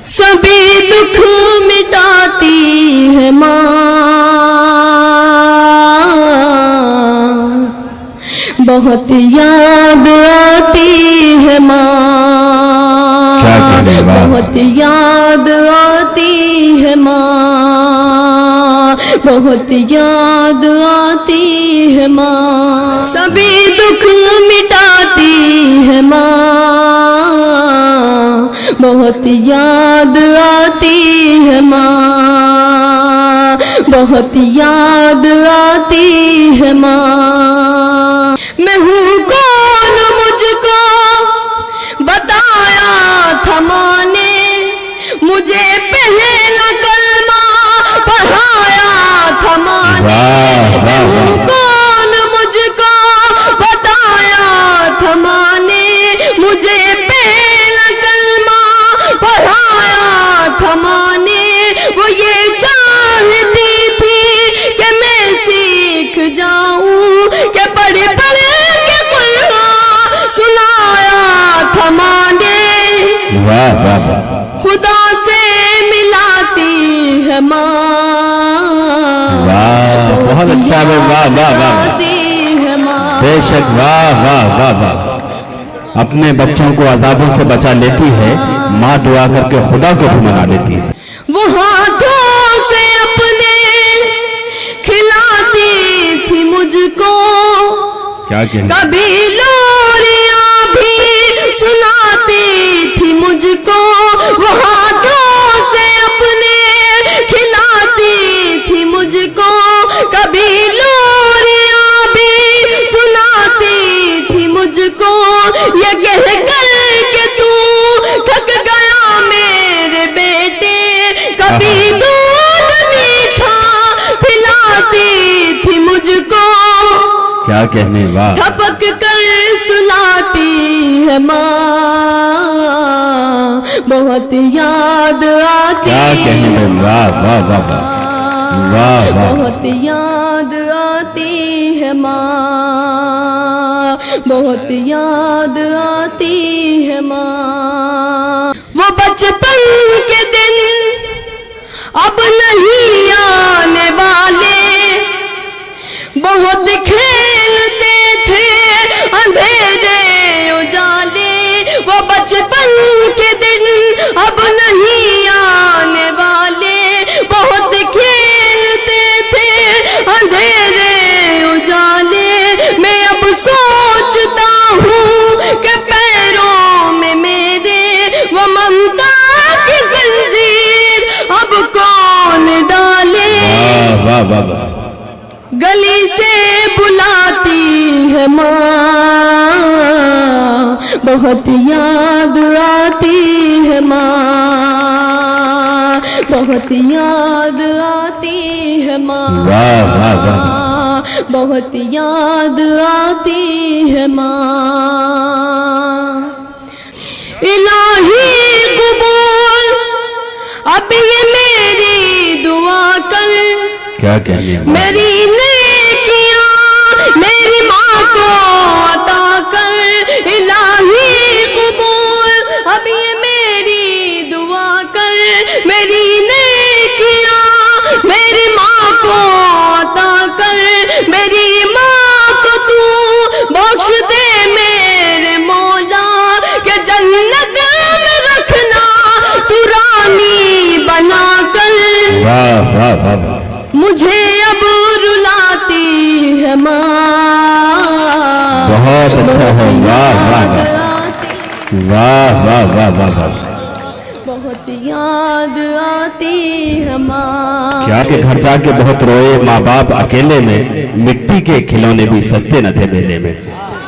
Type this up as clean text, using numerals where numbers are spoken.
سبھی دکھ مٹاتی ہے ماں، بہت یاد آتی ہے ماں، بہت یاد آتی ہے ماں، بہت یاد آتی ہے ماں، سبھی دکھ مٹاتی ہے ماں، بہت یاد آتی ہے ماں، بہت یاد آتی ہے ماں۔ میں ہوں کون مجھ کو بتایا تھا ماں نے، مجھے پہلا کلمہ پڑھایا تھا ماں نے، میں ہوں کون مجھ کو بتایا تھا ماں نے، مجھے پہلا کلمہ پڑھایا تھا ماں نے، وہ یہ چاہتی تھی کہ میں سیکھ جاؤں، کہ پڑھ پڑھ کے قرآن سنایا تھا ماں نے، خدا سے ملاتی ہے ماں، بہت اچھا، واہ واہ واہ، بے شک، واہ واہ واہ واہ۔ اپنے بچوں کو عذابوں سے بچا لیتی ہے ماں، دعا کر کے خدا کو بھی منا لیتی ہے۔ وہ ہاتھوں سے اپنے کھلاتی تھی مجھ کو، کبھی لوریاں بھی سناتی تھی مجھ کو، وہ ہاتھوں سے اپنے کھلاتی تھی مجھ کو، کبھی لوریاں بھی سناتی تھی مجھ کو، یہ کہہ کر کہ تو تھک گیا میرے بیٹے، کبھی دودھ میٹھا پلاتی تھی مجھ کو، کیا کہنے، واہ، تھپک کر سلاتی ہے ماں، بہت یاد آتی کیا کہنے، واہ واہ واہ واہ، واہ واہ، بہت یاد آتی ہے ماں، بہت یاد آتی ہے ماں۔ وہ بچپن کے دن اب نہیں آنے والے، بہت کھیلتے تھے اندھیرے اجالے، وہ بچپن کے دن اب نہیں آنے والے، بہت کھیلتے تھے اندھیرے اجالے، میں اب سوچتا ہوں کہ پیروں میں میرے وہ ممتا کی زنجیر اب کون ڈالے، واہ واہ واہ، گلی سے بلاتی ہے ماں، بہت یاد آتی ہے ماں، بہت یاد آتی ہے ماں، واہ واہ واہ، بہت یاد آتی ہے ماں۔ الہی قبول اب یہ میری دعا کر، کیا کہنے، میری نیکیاں میری ماں کو عطا کر، الہی قبول اب یہ میری دعا کر، میری نیکیاں میری ماں کو عطا کر، میری ماں کو تو بخش دے میرے مولا، کہ جنت میں رکھنا تو رانی بنا کر، واہ واہ واہ، مجھے اب رلاتی ہے ماں، بہت اچھا ہے، واہ واہ واہ، واہ واہ واہ واہ واہ، بہت یاد آتی ہے ماں۔ کیا کہ گھر جا کے بہت روئے، ماں باپ اکیلے میں، مٹی کے کھلونے بھی سستے نہ تھے میلے میں۔